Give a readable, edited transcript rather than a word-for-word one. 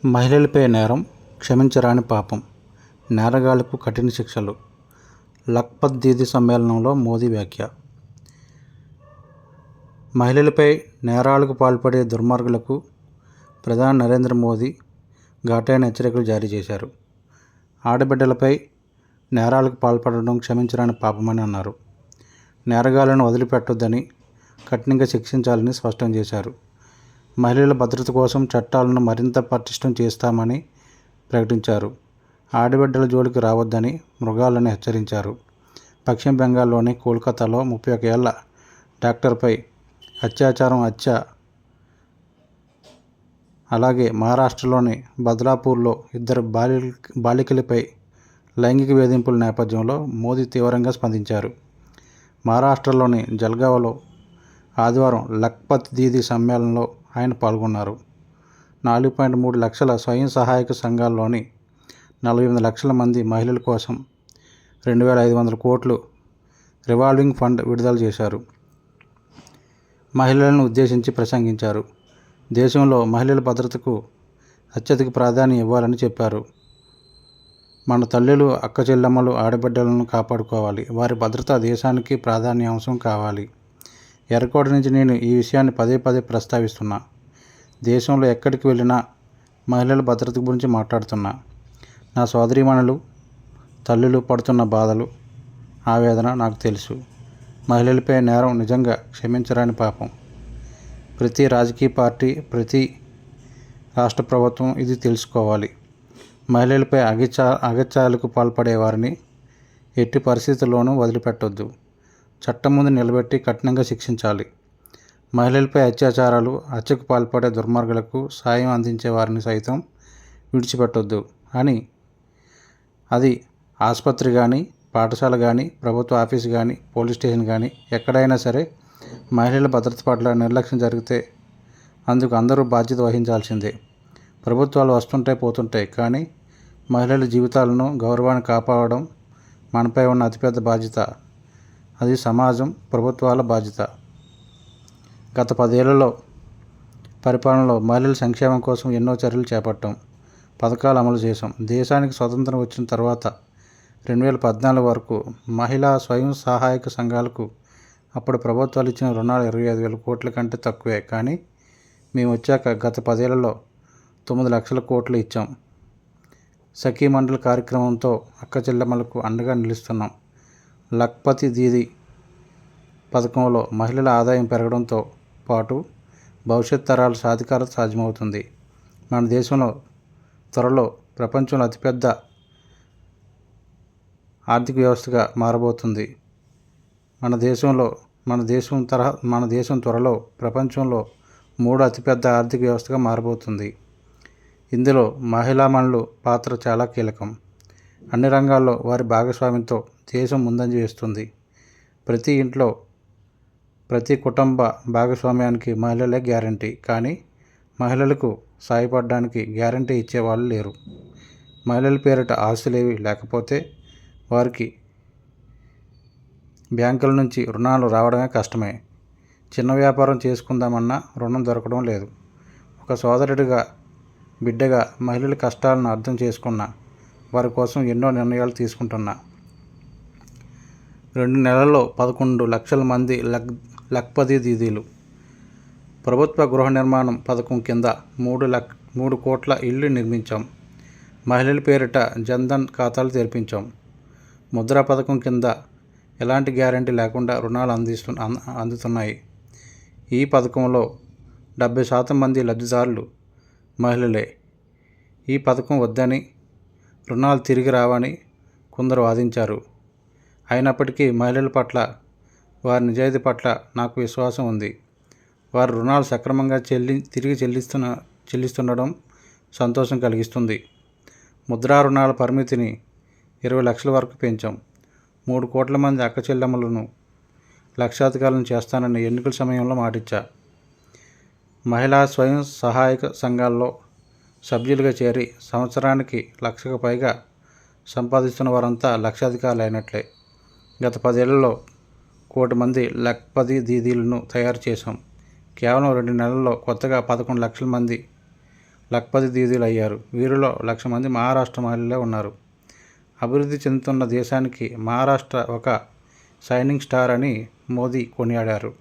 మహిళలపై నేరం క్షమించరాని పాపం, నేరగాళ్లకు కఠిన శిక్షలు. లఖ్పత్ దీదీ సమ్మేళనంలో మోదీ వ్యాఖ్య. మహిళలపై నేరాలకు పాల్పడే దుర్మార్గులకు ప్రధాని నరేంద్ర మోదీ ఘాటైన హెచ్చరికలు జారీ చేశారు. ఆడబిడ్డలపై నేరాలకు పాల్పడడం క్షమించరాని పాపమని అన్నారు. నేరగాళ్లను వదిలిపెట్టొద్దని, కఠినంగా శిక్షించాలని స్పష్టం చేశారు. మహిళల భద్రత కోసం చట్టాలను మరింత పటిష్టం చేస్తామని ప్రకటించారు. ఆడబిడ్డల జోలికి రావద్దని మృగాలను హెచ్చరించారు. పశ్చిమ బెంగాల్లోని కోల్కతాలో 31 ఏళ్ల డాక్టర్పై అత్యాచారం అలాగే మహారాష్ట్రలోని బద్లాపూర్లో 2 బాలికలపై లైంగిక వేధింపుల నేపథ్యంలో మోదీ తీవ్రంగా స్పందించారు. మహారాష్ట్రలోని జల్గావ్లో ఆదివారం లఖ్పత్ దీదీ సమ్మేళనంలో ఆయన పాల్గొన్నారు. 4.3 లక్షల స్వయం సహాయక సంఘాల్లోని 48 లక్షల మంది మహిళల కోసం 2,500 కోట్లు రివాల్వింగ్ ఫండ్ విడుదల చేశారు. మహిళలను ఉద్దేశించి ప్రసంగించారు. దేశంలో మహిళల భద్రతకు అత్యధిక ప్రాధాన్యం ఇవ్వాలని చెప్పారు. మన తల్లులు, అక్క చెల్లెమ్మలు, ఆడబిడ్డలను కాపాడుకోవాలి. వారి భద్రత దేశానికి ప్రాధాన్యాంశం కావాలి. ఎర్రకోట నుంచి నేను ఈ విషయాన్ని పదే పదే ప్రస్తావిస్తున్నా. దేశంలో ఎక్కడికి వెళ్ళినా మహిళల భద్రత గురించి మాట్లాడుతున్నా. నా సోదరీమణులు, తల్లులు పడుతున్న బాధలు, ఆవేదన నాకు తెలుసు. మహిళలపై నేరం నిజంగా క్షమించరాని పాపం. ప్రతి రాజకీయ పార్టీ, ప్రతి రాష్ట్ర ప్రభుత్వం ఇది తెలుసుకోవాలి. మహిళలపై అగత్యాలకు పాల్పడే వారిని ఎట్టి పరిస్థితుల్లోనూ వదిలిపెట్టొద్దు. చట్టం ముందు నిలబెట్టి కఠినంగా శిక్షించాలి. మహిళలపై అత్యాచారాలు, హత్యకు పాల్పడే దుర్మార్గులకు సాయం అందించే వారిని సైతం విడిచిపెట్టొద్దు అని, అది ఆసుపత్రి కానీ, పాఠశాల కానీ, ప్రభుత్వ ఆఫీసు కానీ, పోలీస్ స్టేషన్ కానీ ఎక్కడైనా సరే మహిళల భద్రత పట్ల నిర్లక్ష్యం జరిగితే అందుకు అందరూ బాధ్యత వహించాల్సిందే. ప్రభుత్వాలు వస్తుంటాయి, పోతుంటాయి, కానీ మహిళల జీవితాలను, గౌరవాన్ని కాపాడడం మనపై ఉన్న అతిపెద్ద బాధ్యత. అది సమాజం, ప్రభుత్వాల బాధ్యత. గత 10 ఏళ్లలో పరిపాలనలో మహిళల సంక్షేమం కోసం ఎన్నో చర్యలు చేపట్టాం, పథకాలు అమలు చేశాం. దేశానికి స్వతంత్రం వచ్చిన తర్వాత 2014 వరకు మహిళా స్వయం సహాయక సంఘాలకు అప్పుడు ప్రభుత్వాలు ఇచ్చిన రుణాలు 25,000 కోట్ల కంటే తక్కువే. కానీ మేము వచ్చాక గత 10 ఏళ్లలో 9 లక్షల కోట్లు ఇచ్చాం. సఖీ మండలి కార్యక్రమంతో అక్క చెల్లెమ్మలకు అండగా నిలుస్తున్నాం. లఖ్పత్ దీదీ పథకంలో మహిళల ఆదాయం పెరగడంతో పాటు భవిష్యత్ తరాల సాధికారత సాధ్యమవుతుంది. మన దేశంలో త్వరలో ప్రపంచంలో అతిపెద్ద ఆర్థిక వ్యవస్థగా మారబోతుంది. మన దేశం త్వరలో ప్రపంచంలో 3వ అతిపెద్ద ఆర్థిక వ్యవస్థగా మారబోతుంది. ఇందులో మహిళామణుల పాత్ర చాలా కీలకం. అన్ని రంగాల్లో వారి భాగస్వామ్యంతో దేశం ముందంజ వేస్తుంది. ప్రతి ఇంట్లో, ప్రతి కుటుంబ భాగస్వామ్యానికి మహిళలే గ్యారంటీ. కానీ మహిళలకు సాయపడడానికి గ్యారంటీ ఇచ్చేవాళ్ళు లేరు. మహిళల పేరిట ఆస్తులేవి లేకపోతే వారికి బ్యాంకుల నుంచి రుణాలు రావడమే కష్టమే. చిన్న వ్యాపారం చేసుకుందామన్నా రుణం దొరకడం లేదు. ఒక సోదరుడిగా, బిడ్డగా మహిళల కష్టాలను అర్థం చేసుకున్నా, వారి కోసం ఎన్నో నిర్ణయాలు తీసుకుంటున్నా. 2 నెలల్లో 11 లక్షల మంది లఖ్పత్ దీదీలు. ప్రభుత్వ గృహ నిర్మాణం పథకం కింద 3 కోట్ల ఇళ్లు నిర్మించాం. మహిళల పేరిట జన్ధన్ ఖాతాలు తెరిపించాం. ముద్రా పథకం కింద ఎలాంటి గ్యారంటీ లేకుండా రుణాలు అందుతున్నాయి. ఈ పథకంలో 70% మంది లబ్ధిదారులు మహిళలే. ఈ పథకం వద్దని, రుణాలు తిరిగి రావని కొందరు వాదించారు. అయినప్పటికీ మహిళల పట్ల, వారి నిజాయితీ పట్ల నాకు విశ్వాసం ఉంది. వారు రుణాలు సక్రమంగా తిరిగి చెల్లిస్తుండడం సంతోషం కలిగిస్తుంది. ముద్రా రుణాల పరిమితిని 20 లక్షల వరకు పెంచాం. 3 కోట్ల మంది అక్క చెల్లెమ్మలను లక్షాధికారులను చేస్తానని ఎన్నికల సమయంలో మాటిచ్చా. మహిళా స్వయం సహాయక సంఘాల్లో సభ్యులుగా చేరి సంవత్సరానికి 1 లక్షకు పైగా సంపాదిస్తున్న వారంతా లక్షాధికారులు అయినట్లే. గత 10 ఏళ్లలో 1 కోటి మంది లఖ్పత్ దీదీలను తయారు చేశాం. కేవలం 2 నెలల్లో కొత్తగా 11 లక్షల మంది లఖపతి దీదీలు అయ్యారు. వీరిలో 1,00,000 మంది మహారాష్ట్ర మహిళలే ఉన్నారు. అభివృద్ధి చెందుతున్న దేశానికి మహారాష్ట్ర ఒక షైనింగ్ స్టార్ అని మోదీ కొనియాడారు.